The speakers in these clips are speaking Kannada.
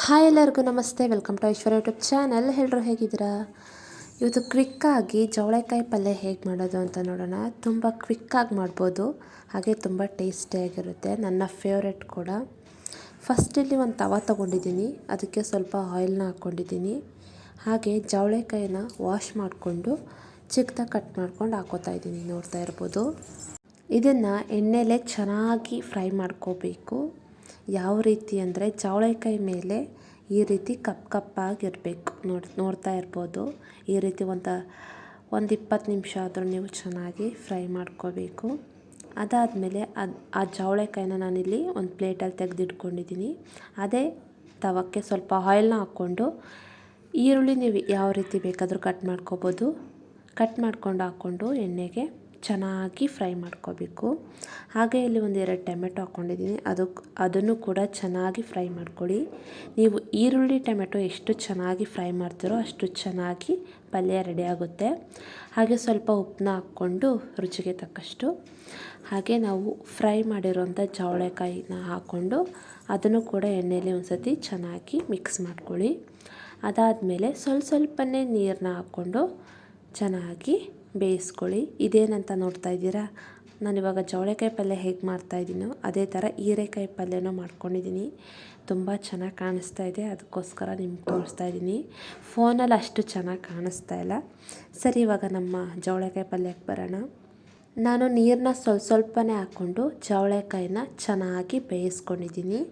ಹಾಯ್ ಎಲ್ಲರಿಗೂ ನಮಸ್ತೆ, welcome to Aishwarya YouTube channel. ಎಲ್ಲರೂ ಹೇಗಿದ್ದೀರಾ? ಇವತ್ತು ಕ್ವಿಕ್ಕಾಗಿ ಜವಳೆಕಾಯಿ ಪಲ್ಯ ಹೇಗೆ ಮಾಡೋದು ಅಂತ ನೋಡೋಣ. ತುಂಬ ಕ್ವಿಕ್ಕಾಗಿ ಮಾಡ್ಬೋದು, ಹಾಗೆ ತುಂಬ ಟೇಸ್ಟಿಯಾಗಿರುತ್ತೆ. ನನ್ನ ಫೇವ್ರೆಟ್ ಕೂಡ. ಫಸ್ಟ್ ಇಲ್ಲಿ ಒಂದು ತವ ತೊಗೊಂಡಿದ್ದೀನಿ, ಅದಕ್ಕೆ ಸ್ವಲ್ಪ ಆಯಿಲ್ನ ಹಾಕ್ಕೊಂಡಿದ್ದೀನಿ. ಹಾಗೆ ಜವಳೆಕಾಯಿನ ವಾಶ್ ಮಾಡಿಕೊಂಡು ಚಿಕ್ಕದಾಗಿ ಕಟ್ ಮಾಡ್ಕೊಂಡು ಹಾಕೋತಾ ಇದ್ದೀನಿ, ನೋಡ್ತಾ ಇರ್ಬೋದು. ಇದನ್ನು ಎಣ್ಣೆಲೇ ಚೆನ್ನಾಗಿ ಫ್ರೈ ಮಾಡ್ಕೋಬೇಕು. ಯಾವ ರೀತಿ ಅಂದರೆ ಜವಳೆಕಾಯಿ ಮೇಲೆ ಈ ರೀತಿ ಕಪ್ಪಾಗಿರಬೇಕು, ನೋಡ್ತಾ ಇರ್ಬೋದು. ಈ ರೀತಿ ಒಂದು 20 ನಿಮಿಷ ಆದರೂ ನೀವು ಚೆನ್ನಾಗಿ ಫ್ರೈ ಮಾಡ್ಕೋಬೇಕು. ಅದಾದಮೇಲೆ ಆ ಜವಳೆಕಾಯಿನ ನಾನಿಲ್ಲಿ ಒಂದು ಪ್ಲೇಟಲ್ಲಿ ತೆಗೆದಿಟ್ಕೊಂಡಿದ್ದೀನಿ. ಅದೇ ತವಕ್ಕೆ ಸ್ವಲ್ಪ ಆಯಿಲ್ನ ಹಾಕ್ಕೊಂಡು ಈರುಳ್ಳಿ ನೀವು ಯಾವ ರೀತಿ ಬೇಕಾದರೂ ಕಟ್ ಮಾಡ್ಕೋಬೋದು. ಕಟ್ ಮಾಡ್ಕೊಂಡು ಹಾಕ್ಕೊಂಡು ಎಣ್ಣೆಗೆ ಚೆನ್ನಾಗಿ ಫ್ರೈ ಮಾಡ್ಕೋಬೇಕು. ಹಾಗೆ ಇಲ್ಲಿ ಒಂದು 2 ಟೊಮೆಟೊ ಹಾಕ್ಕೊಂಡಿದ್ದೀನಿ, ಅದನ್ನು ಕೂಡ ಚೆನ್ನಾಗಿ ಫ್ರೈ ಮಾಡ್ಕೊಳ್ಳಿ. ನೀವು ಈರುಳ್ಳಿ ಟೊಮೆಟೊ ಎಷ್ಟು ಚೆನ್ನಾಗಿ ಫ್ರೈ ಮಾಡ್ತೀರೋ ಅಷ್ಟು ಚೆನ್ನಾಗಿ ಪಲ್ಯ ರೆಡಿ ಆಗುತ್ತೆ. ಹಾಗೆ ಸ್ವಲ್ಪ ಉಪ್ಪನ್ನ ಹಾಕ್ಕೊಂಡು ರುಚಿಗೆ ತಕ್ಕಷ್ಟು, ಹಾಗೆ ನಾವು ಫ್ರೈ ಮಾಡಿರೋಂಥ ಜವಳೆಕಾಯಿನ ಹಾಕ್ಕೊಂಡು ಅದನ್ನು ಕೂಡ ಎಣ್ಣೆಯಲ್ಲಿ ಒಂದು ಸತಿ ಚೆನ್ನಾಗಿ ಮಿಕ್ಸ್ ಮಾಡ್ಕೊಳ್ಳಿ. ಅದಾದಮೇಲೆ ಸ್ವಲ್ಪನೇ ನೀರನ್ನ ಹಾಕ್ಕೊಂಡು ಚೆನ್ನಾಗಿ ಬೇಯಿಸ್ಕೊಳ್ಳಿ. ಇದೇನಂತ ನೋಡ್ತಾ ಇದ್ದೀರಾ, ನಾನಿವಾಗ ಜವಳೆಕಾಯಿ ಪಲ್ಯ ಹೇಗೆ ಮಾಡ್ತಾಯಿದ್ದೀನೋ ಅದೇ ಥರ ಹೀರೆಕಾಯಿ ಪಲ್ಯನೂ ಮಾಡ್ಕೊಂಡಿದ್ದೀನಿ. ತುಂಬ ಚೆನ್ನಾಗಿ ಕಾಣಿಸ್ತಾ ಇದೆ, ಅದಕ್ಕೋಸ್ಕರ ನಿಮ್ಗೆ ತೋರಿಸ್ತಾ ಇದ್ದೀನಿ. ಫೋನಲ್ಲಿ ಅಷ್ಟು ಚೆನ್ನಾಗಿ ಕಾಣಿಸ್ತಾ ಇಲ್ಲ. ಸರಿ, ಇವಾಗ ನಮ್ಮ ಜವಳೆಕಾಯಿ ಪಲ್ಯಕ್ಕೆ ಬರೋಣ. ನಾನು ನೀರನ್ನ ಸ್ವಲ್ಪನೇ ಹಾಕ್ಕೊಂಡು ಜವಳೆಕಾಯಿನ ಚೆನ್ನಾಗಿ ಬೇಯಿಸ್ಕೊಂಡಿದ್ದೀನಿ.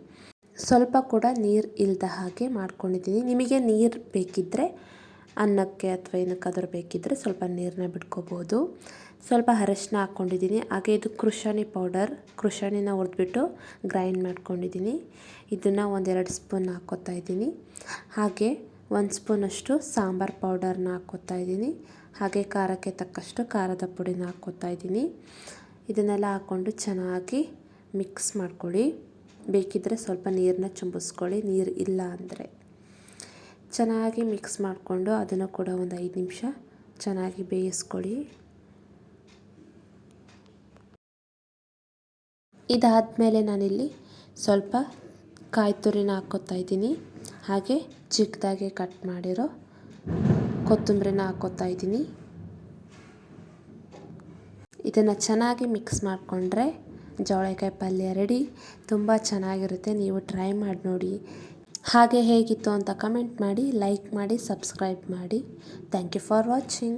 ಸ್ವಲ್ಪ ಕೂಡ ನೀರು ಇಲ್ಲದ ಹಾಗೆ ಮಾಡ್ಕೊಂಡಿದ್ದೀನಿ. ನಿಮಗೆ ನೀರು ಬೇಕಿದ್ದರೆ ಅನ್ನಕ್ಕೆ ಅಥವಾ ಏನಕ್ಕಾದರೂ ಬೇಕಿದ್ದರೆ ಸ್ವಲ್ಪ ನೀರನ್ನ ಬಿಟ್ಕೋಬೋದು. ಸ್ವಲ್ಪ ಅರಶಿನ ಹಾಕ್ಕೊಂಡಿದ್ದೀನಿ. ಹಾಗೆ ಇದು ಕೃಷಾಣಿನ ಹುರಿದ್ಬಿಟ್ಟು ಗ್ರೈಂಡ್ ಮಾಡ್ಕೊಂಡಿದ್ದೀನಿ. ಇದನ್ನು 1-2 ಸ್ಪೂನ್ ಹಾಕ್ಕೋತಾ ಇದ್ದೀನಿ. ಹಾಗೆ 1 ಸ್ಪೂನಷ್ಟು ಸಾಂಬಾರು ಪೌಡರ್ನ ಹಾಕ್ಕೋತಾ ಇದ್ದೀನಿ. ಹಾಗೆ ಖಾರಕ್ಕೆ ತಕ್ಕಷ್ಟು ಖಾರದ ಪುಡಿನ ಹಾಕ್ಕೋತಾ ಇದ್ದೀನಿ. ಇದನ್ನೆಲ್ಲ ಹಾಕ್ಕೊಂಡು ಚೆನ್ನಾಗಿ ಮಿಕ್ಸ್ ಮಾಡ್ಕೊಳ್ಳಿ. ಬೇಕಿದ್ದರೆ ಸ್ವಲ್ಪ ನೀರನ್ನ ಚುಂಬಿಸ್ಕೊಳ್ಳಿ, ನೀರು ಇಲ್ಲ ಅಂದರೆ. ಚೆನ್ನಾಗಿ ಮಿಕ್ಸ್ ಮಾಡಿಕೊಂಡು ಅದನ್ನು ಕೂಡ ಒಂದು 5 ನಿಮಿಷ ಚೆನ್ನಾಗಿ ಬೇಯಿಸ್ಕೊಳ್ಳಿ. ಇದಾದಮೇಲೆ ನಾನಿಲ್ಲಿ ಸ್ವಲ್ಪ ಕಾಯಿ ತುರಿನ ಹಾಕ್ಕೋತಾ ಇದ್ದೀನಿ. ಹಾಗೆ ಚಿಕ್ಕದಾಗಿ ಕಟ್ ಮಾಡಿರೋ ಕೊತ್ತಂಬರಿನ ಹಾಕ್ಕೋತಾ ಇದ್ದೀನಿ. ಇದನ್ನು ಚೆನ್ನಾಗಿ ಮಿಕ್ಸ್ ಮಾಡಿಕೊಂಡ್ರೆ ಜವಳೆಕಾಯಿ ಪಲ್ಯ ರೆಡಿ. ತುಂಬ ಚೆನ್ನಾಗಿರುತ್ತೆ, ನೀವು ಟ್ರೈ ಮಾಡಿ ನೋಡಿ. ಹಾಗೆ ಹೇಗಿತ್ತು ಅಂತ ಕಮೆಂಟ್ ಮಾಡಿ, ಲೈಕ್ ಮಾಡಿ, ಸಬ್ಸ್ಕ್ರೈಬ್ ಮಾಡಿ. Thank you for watching.